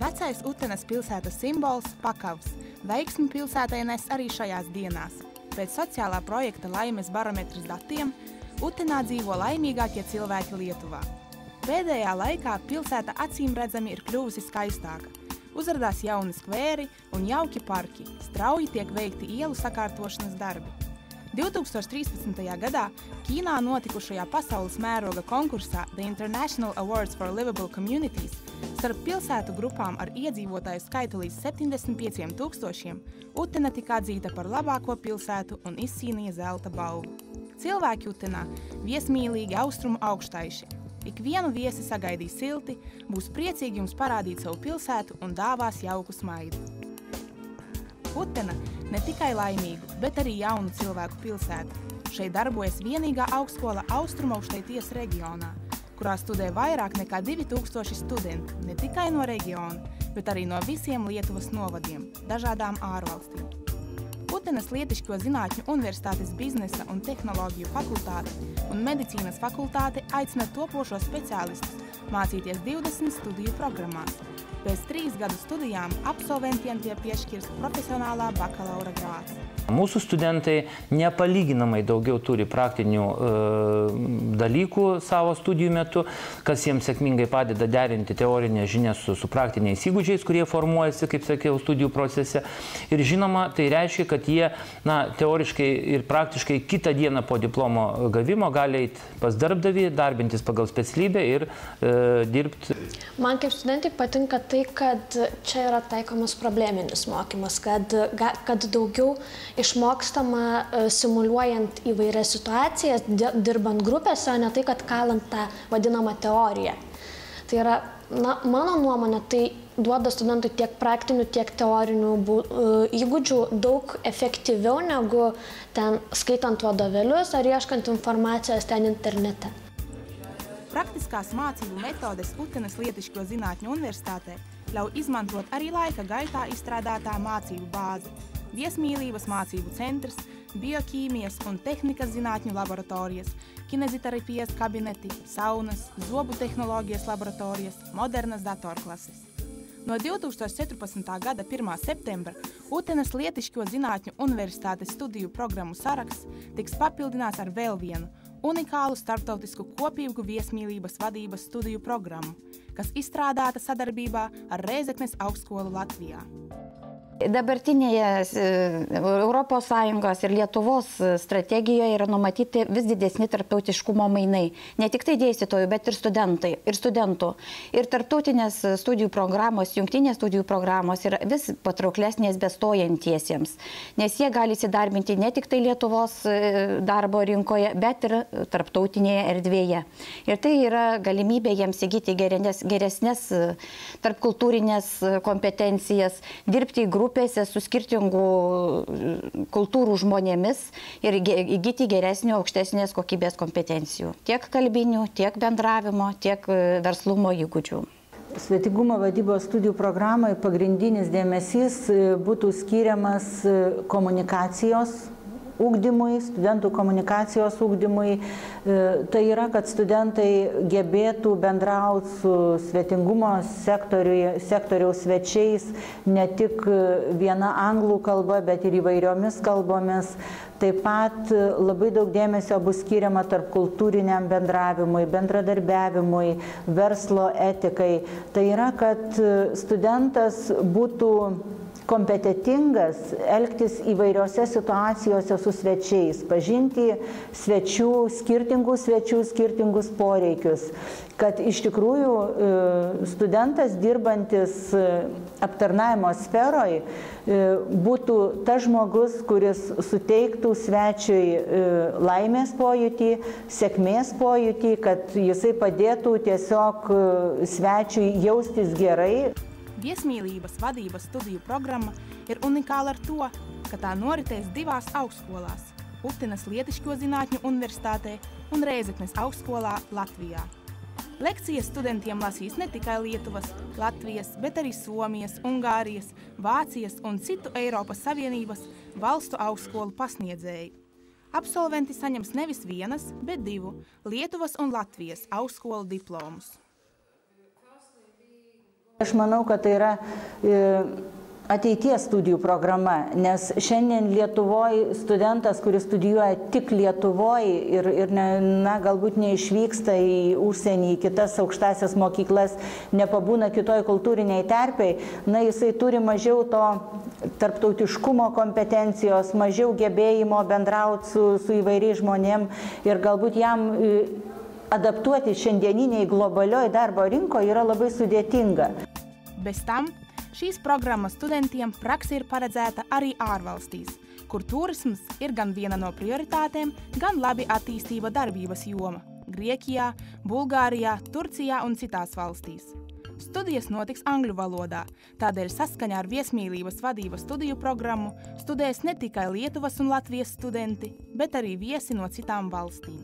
Vecais Utenas pilsētas simbols – pakavs. Veiksmi pilsētai nes arī šajās dienās. Pēc sociālā projekta Laimes barometras datiem Utenā dzīvo laimīgākie cilvēki Lietuvā. Pēdējā laikā pilsēta acīmredzami ir kļuvusi skaistāka. Uzradās jauni skvēri un jauki parki, strauji tiek veikti ielu sakārtošanas darbi. 2013. gadā Ķīnā notikušajā pasaules mēroga konkursā The International Awards for Livable Communities starp pilsētu grupām ar iedzīvotāju skaitu līdz 75 000 Utena tika atzīta par labāko pilsētu un izcīnīja zelta balvu. Cilvēki Utenā viesmīlīgi austrumu augštaiši. Ikvienu viesi sagaidīs silti, būs priecīgi jums parādīt savu pilsētu un dāvās jauku smaidu. Utena ne tikai laimīgu, bet arī jaunu cilvēku pilsēta. Šeit darbojas vienīgā augstskola Austrumaugštaitijas reģionā, kurā studē vairāk nekā 2000 studenti, ne tikai no reģiona, bet arī no visiem Lietuvas novadiem, dažādām ārvalstīm. Utenas Lietišķo zinātņu universitātes biznesa un tehnoloģiju fakultāte un medicīnas fakultāte aicina topošos speciālistus mācīties 20 studiju programmās. Pēc 3 gadu studijām absolventiem tie piešķirs profesionālā bakalaura grāds. Mūsų studentai nepalyginamai daugiau turi praktinių dalykų savo studijų metu, kas jiems sėkmingai padeda derinti teorinę žinią su praktiniais įgūdžiais, kurie formuojasi, kaip sakiau, studijų procese. Ir žinoma, tai reiškia, kad jie teoriškai ir praktiškai kitą dieną po diplomo gavimo gali eiti pas darbdavį, darbintis pagal specialybę ir dirbti. Man kaip studentai patinka tai, kad čia yra taikomas probleminis mokymas, kad daugiau išmokstama simuliuojant įvairias situacijas, dirbant grupėse, o ne tai, kad kalant tą vadinamą teoriją. Tai yra, mano nuomonė, tai duoda studentui tiek praktinių, tiek teorinių įgūdžių daug efektyviau negu ten skaitant vadovėlius ar ieškant informacijos ten internete. Praktiskās mācību metodes Utenas Lietišķo zinātņu universitātē ļauj izmantot arī laika gaitā izstrādātā mācību bāzi. Viesmīlības mācību centrs, bioķīmijas un tehnikas zinātņu laboratorijas, kineziterapijas kabineti, saunas, zobu tehnoloģijas laboratorijas, modernas datorklases. No 2014. gada 1. septembra Utenas Lietišķo zinātņu universitātes studiju programmu saraksts tiks papildināts ar vēl vienu unikālu starptautisku kopīgu viesmīlības vadības studiju programmu, kas izstrādāta sadarbībā ar Rēzeknes augstskolu Latvijā. Dabartinėje Europos Sąjungos ir Lietuvos strategijoje yra numatyti vis didesni tarptautiškumo mainai. Ne tik tai dėstytojų, bet ir studentų. Ir tarptautinės studijų programos, jungtinės studijų programos yra vis patrauklesnės bestojantiesiems, nes jie gali įsidarbinti ne tik tai Lietuvos darbo rinkoje, bet ir tarptautinėje erdvėje. Ir tai yra galimybė jiems įgyti geresnės tarpkultūrinės kompetencijas, dirbti į grupėse su skirtingų kultūrų žmonėmis ir įgyti geresnių, aukštesnės kokybės kompetencijų. Tiek kalbinių, tiek bendravimo, tiek verslumo įgūdžių. Svetingumo vadybos studijų programai pagrindinis dėmesys būtų skiriamas komunikacijos ugdymui, studentų komunikacijos ugdymui. Tai yra, kad studentai gebėtų bendrauti su svetingumo sektoriaus svečiais ne tik viena anglų kalba, bet ir įvairiomis kalbomis. Taip pat labai daug dėmesio bus skiriama tarpkultūriniam bendravimui, bendradarbiavimui, verslo etikai. Tai yra, kad studentas būtų kompetitingas elgtis įvairiose situacijose su svečiais, pažinti skirtingus poreikius, kad iš tikrųjų studentas dirbantis aptarnavimo sferoje būtų tas žmogus, kuris suteiktų svečiui laimės pojūtį, sėkmės pojūtį, kad jisai padėtų tiesiog svečiui jaustis gerai. Viesmīlības vadības studiju programma ir unikāla ar to, ka tā noritēs 2 augstskolās – Utenas Lietišķo zinātņu universitātē un Rēzeknes augstskolā Latvijā. Lekcijas studentiem lasīs ne tikai Lietuvas, Latvijas, bet arī Somijas, Ungārijas, Vācijas un citu Eiropas Savienības valstu augstskolu pasniedzēji. Absolventi saņems nevis 1, bet 2 Lietuvas un Latvijas augstskolu diplomus. Aš manau, kad tai yra ateities studijų programa, nes šiandien Lietuvoje studentas, kuris studijuoja tik Lietuvoje ir galbūt neišvyksta į užsienį, į kitas aukštasias mokyklas, nepabūna kitoj kultūriniai terpiai, jisai turi mažiau to tarptautiškumo kompetencijos, mažiau gebėjimo bendrauti su įvairiais žmonėm ir galbūt jam adaptuoti šiandieniniai globalioj darbo rinkoje yra labai sudėtinga. Bez tam, šīs programmas studentiem prakse ir paredzēta arī ārvalstīs, kur turisms ir gan viena no prioritātēm, gan labi attīstība darbības joma – Grieķijā, Bulgārijā, Turcijā un citās valstīs. Studijas notiks angļu valodā, tādēļ saskaņā ar viesmīlības vadības studiju programmu studēs ne tikai Lietuvas un Latvijas studenti, bet arī viesi no citām valstīm.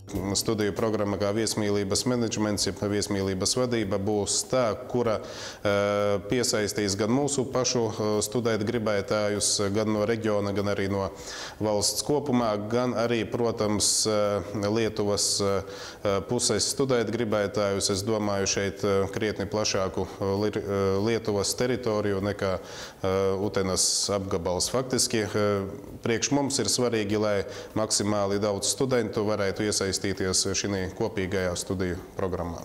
Studiju programma kā viesmīlības menedžments, ja viesmīlības vadība būs tā, kura piesaistīs gan mūsu pašu studēt gribētājus, gan no reģiona, gan arī no valsts kopumā, gan arī, protams, Lietuvas puses studēt gribētājus. Es domāju šeit krietni plašāku Lietuvas teritoriju nekā Utenas apgabals. Faktiski priekš mums ir svarīgi, lai maksimāli daudz studentu varētu iesaistīties šī kopīgajā studiju programmā.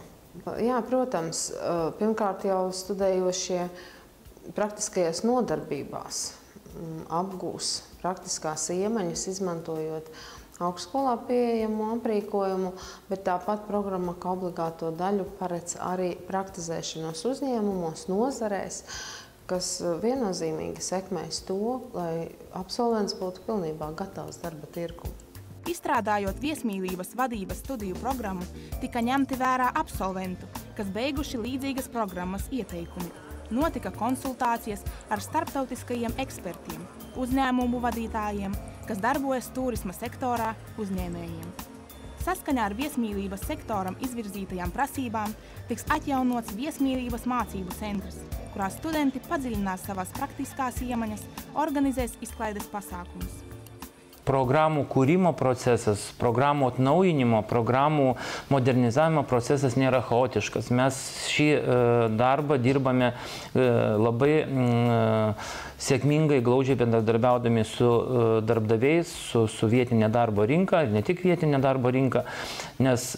Jā, protams, pirmkārt jau studējošie praktiskajās nodarbībās apgūs praktiskās iemaņas, izmantojot augstskolā pieejamu aprīkojumu, bet tāpat programma kā obligāto daļu paredz arī praktizēšanos uzņēmumos, nozarēs, kas viennozīmīgi sekmēs to, lai absolvents būtu pilnībā gatavs darba tirgumu. Izstrādājot viesmīlības vadības studiju programmu, tika ņemti vērā absolventu, kas beiguši līdzīgas programmas ieteikumi. Notika konsultācijas ar starptautiskajiem ekspertiem, uzņēmumu vadītājiem, kas darbojas turisma sektorā, uzņēmējiem. Saskaņā ar viesmīlības sektoram izvirzītajām prasībām tiks atjaunots viesmīlības mācību centrs, kurā studenti padziļinās savas praktiskās iemaņas, organizēs izklaides pasākumus. Programų kūrimo procesas, programų atnaujinimo, programų modernizavimo procesas nėra chaotiškas. Mes šį darbą dirbame labai sėkmingai, glaudžiai bendradarbiaudami su darbdaviais, su vietinė darbo rinka ir ne tik vietinė darbo rinka, nes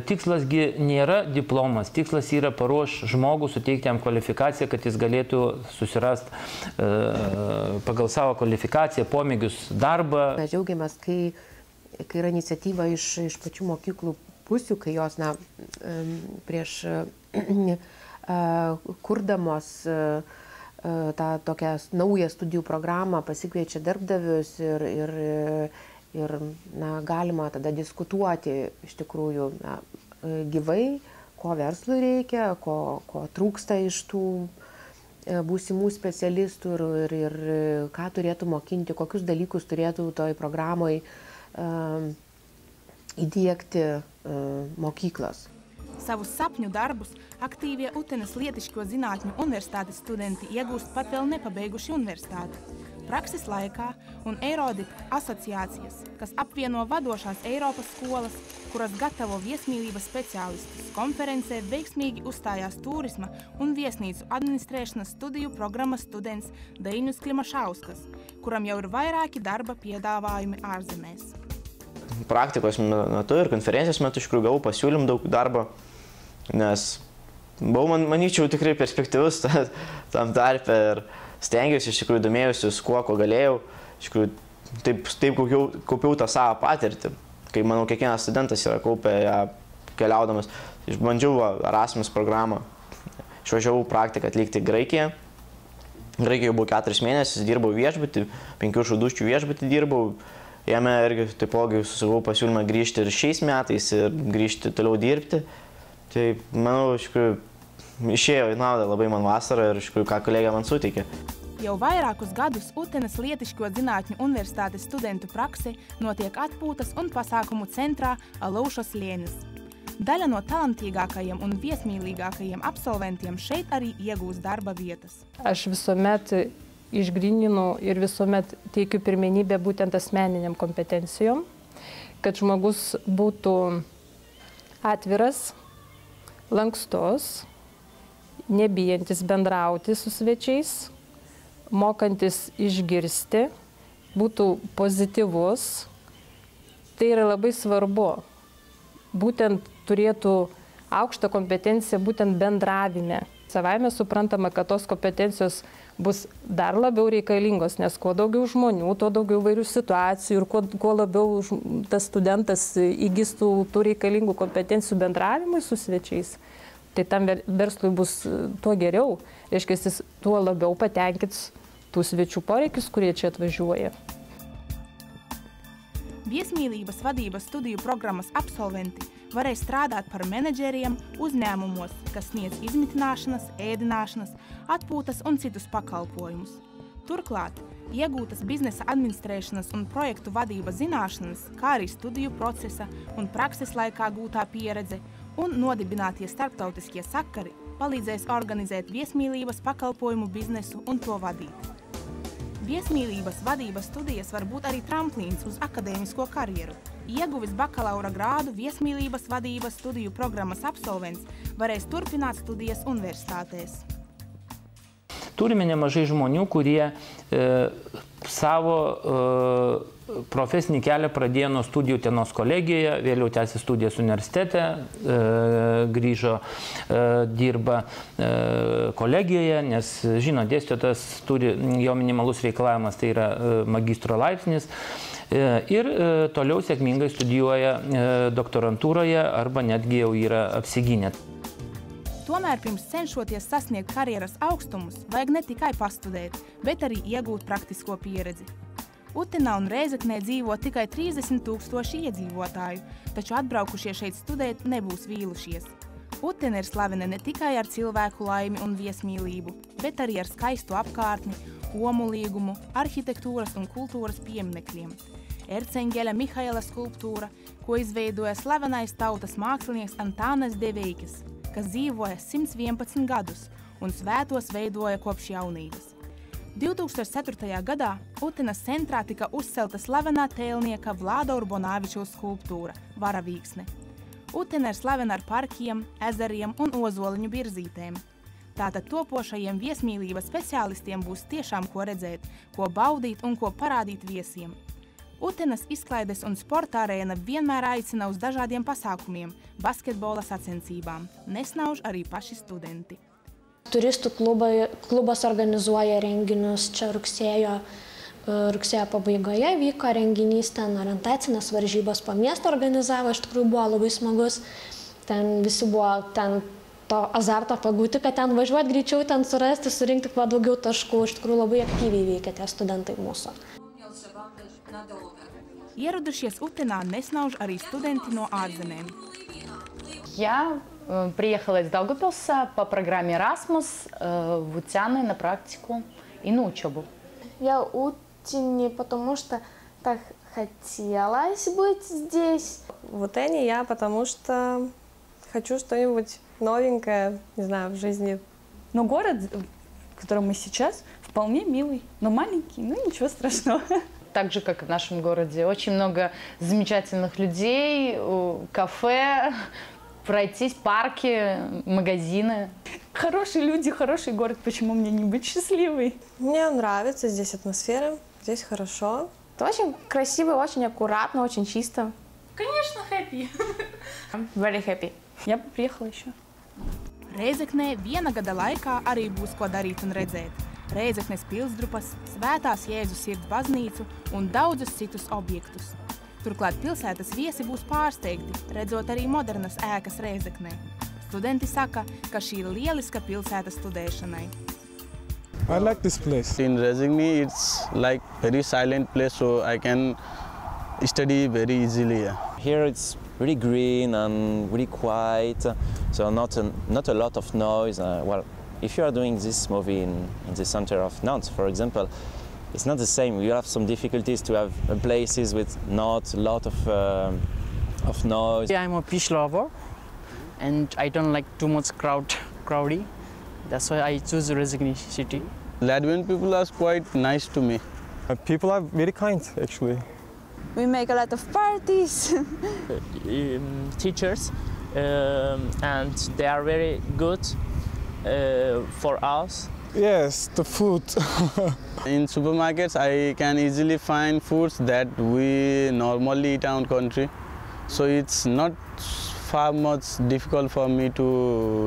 tikslasgi nėra diplomas, tikslas yra paruoš žmogų, suteikti jam kvalifikaciją, kad jis galėtų susirasti pagal savo kvalifikaciją, pomėgius darbą. Mes džiaugiamės, kai yra iniciatyva iš pačių mokyklų pusių, kai jos prieš kurdamos tą tokią naują studijų programą pasikviečia darbdavius ir galima tada diskutuoti iš tikrųjų gyvai, ko verslui reikia, ko trūksta iš tų būsimų specialistų ir ką turėtų mokinti, kokius dalykus turėtų toj programoj įdiegti mokyklos. Savus sapņu darbus aktīvie Utenas Lietišķo zinātņu universitātes studenti iegūst pat vēl nepabeiguši universitāti. Prakses laikā un Eirodip asociācijas, kas apvieno vadošās Eiropas skolas, kuras gatavo viesmīlības speciālistus, konferencē veiksmīgi uzstājās turisma un viesnīcu administrēšanas studiju programmas students Dainius Klimašauskas, kuram jau ir vairāki darba piedāvājumi ārzemēs. Praktikos metu ir konferencijos metu iš tikrųjų gavau pasiūlymų daug darbo, nes buvau, manyčiau, tikrai perspektyvus tam tarpe ir stengiausi, iš tikrųjų domėjusi ko galėjau, iš tikrųjų taip kaupiau tą savo patirtį, kai, manau, kiekvienas studentas yra kaupę ją keliaudamas. Išbandžiau Erasmus programą, išvažiavau praktiką atlikti Graikiją. Graikijoje buvau 4 mėnesius, dirbau viešbutį, 5 žuduščių viešbutį dirbau. Jame irgi taipogi susigavau pasiūlymą grįžti ir šiais metais ir grįžti toliau dirbti. Tai, manau, iš tikrųjų, išėjo į naudą labai man vasarą ir, iš tikrųjų, ką kolegė man suteikė. Jau vairākus gadus Utenas Lietišķo zinātņu universitātes studentu praksi notiek atpūtas un pasākumu centrā Alaušos Lienis. Daļa no talantīgākajiem un viesmīlīgākajiem absolventiem šeit arī iegūs darba vietas. Aš visuomet išgryninu ir visuomet teikiu pirmenybę būtent asmeniniam kompetencijom, kad žmogus būtų atviras, lankstus, nebijantis bendrauti su svečiais, mokantis išgirsti, būtų pozityvus. Tai yra labai svarbu. Būtent turėtų aukštą kompetenciją būtent bendravime. Savaime suprantama, kad tos kompetencijos bus dar labiau reikalingos, nes kuo daugiau žmonių, tuo daugiau vairių situacijų ir kuo labiau tas studentas įgis tų reikalingų kompetencijų bendravimui su svečiais, tai tam verslui bus tuo geriau. Reiškia, jis tuo labiau patenkins tų svečių poreikius, kurie čia atvažiuoja. Viesmīlības vadības studiju programmas absolventi varēs strādāt par menedžeriem uzņēmumos, kas sniedz izmitināšanas, ēdināšanas, atpūtas un citus pakalpojumus. Turklāt, iegūtas biznesa administrēšanas un projektu vadības zināšanas, kā arī studiju procesa un prakses laikā gūtā pieredze un nodibinātie starptautiskie sakari palīdzēs organizēt viesmīlības pakalpojumu biznesu un to vadīt. Viesmīlības vadības studijas var būt arī tramplīns uz akadēmisko karjeru. Ieguvis bakalaura grādu viesmīlības vadības studiju programmas absolvents varēs turpināt studijas universitātēs. Turime nemažai žmonių, kurie savo profesinį kelią pradėjo nuo studijų Utenos kolegijoje, vėliau tęsė studijas universitete, grįžo, dirba kolegijoje, nes, žino, dėstytojas turi, jo minimalus reikalavimas, tai yra magistro laipsnis, ir toliau sėkmingai studijuoja doktorantūroje arba netgi jau yra apsigynę. Tomēr pirms cenšoties sasniegt karjeras augstumus, vajag ne tikai pastudēt, bet arī iegūt praktisko pieredzi. Utenā un Rēzeknē dzīvo tikai 30 000 iedzīvotāju, taču atbraukušie šeit studēt nebūs vīlušies. Utena ir slavena ne tikai ar cilvēku laimi un viesmīlību, bet arī ar skaistu apkārtni, omulīgumu, arhitektūras un kultūras pieminekļiem. Erceņģeļa Mihaila skulptūra, ko izveidoja slavenais tautas mākslinieks Antānas Deveikis, kas dzīvoja 111 gadus un svētos veidoja kopš jaunības. 2004. gadā Utenas centrā tika uzcelta slavenā tēlnieka Vlada Urbonāviča skulptūra Varavīksne. Utena ir slavena ar parkiem, ezeriem un ozoliņu birzītēm. Tātad topošajiem viesmīlības speciālistiem būs tiešām ko redzēt, ko baudīt un ko parādīt viesiem. Utenas izklaides un sporta arēna vienmēr aicina uz dažādiem pasākumiem, basketbola sacensībām. Nesnauž arī paši studenti. Turistų klubas organizuoja renginius. Čia rugsėjo pabaigoje vyko renginys, ten orientacinės varžybos po miestą organizavo, iš tikrųjų buvo labai smagus. Ten visi buvo ten to azarto pagūti, kad ten važiuoti greičiau, ten surasti, surinkti kuo daugiau taškų. Iš tikrųjų labai aktyviai veikia tie studentai mūsų. Ieradušies Utenā nesnauž arī studenti no ārzemēm. Я приехала из Даугавпилса по программе Erasmus в Утяны на практику и на учебу. Я в Утине, потому что так хотелось быть здесь. В Утене я потому что хочу что-нибудь новенькое, не знаю, в жизни. Но город, в котором мы сейчас, вполне милый, но маленький, ну ничего страшного. Так же, как и в нашем городе, очень много замечательных людей, кафе, пройтись, парки, магазины. Хорошие люди, хороший город, почему мне не быть счастливой? Мне нравится здесь атмосфера, здесь хорошо. Это очень красиво, очень аккуратно, очень чисто. Конечно, happy. Very happy. Я бы приехала еще. Rēzeknē viena gada laikā arī būs ko darīt un redzēt. Rēzeknes pilsdrupas, Svētās Jēzus sirds baznīcu un daudzus citus objektus. Turklāt pilsētas viesi būs pārsteigti, redzot arī modernas ēkas Rēzeknē. Studenti saka, ka šī ir lieliska pilsēta studēšanai. I like this place. In Rezekne, it's like very silent place, so I can study very easily. Here it's really green and really quiet, so not a lot of noise. Well, if you are doing this movie in the center of Nantes, for example, it's not the same. You have some difficulties to have places with not a lot of noise. I'm a peace lover, and I don't like too much crowdy. That's why I choose Rezekne city. Latvian people are quite nice to me. People are very kind, actually. We make a lot of parties. Teachers, and they are very good. for us? Yes, the food. In supermarkets, I can easily find foods that we normally eat in our country. So it's not far much difficult for me to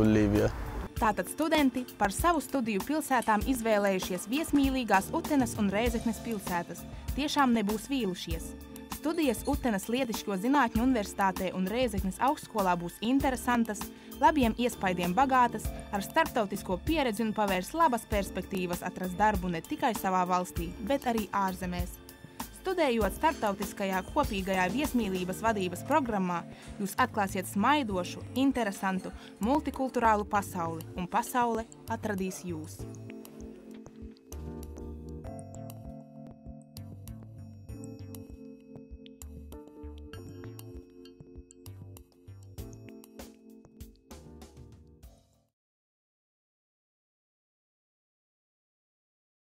live here. Tātad studenti par savu studiju pilsētām izvēlējušies viesmīlīgās Utenas un Rēzeknes pilsētas. Tiešām nebūs vīlušies. Studijas Utenas Lietišķo zinātņu universitātē un Rēzeknes augstskolā būs interesantas, labiem iespaidiem bagātas, ar starptautisko pieredzi un pavērs labas perspektīvas atrast darbu ne tikai savā valstī, bet arī ārzemēs. Studējot starptautiskajā kopīgajā viesmīlības vadības programmā, jūs atklāsiet smaidošu, interesantu, multikulturālu pasauli, un pasaule atradīs jūs.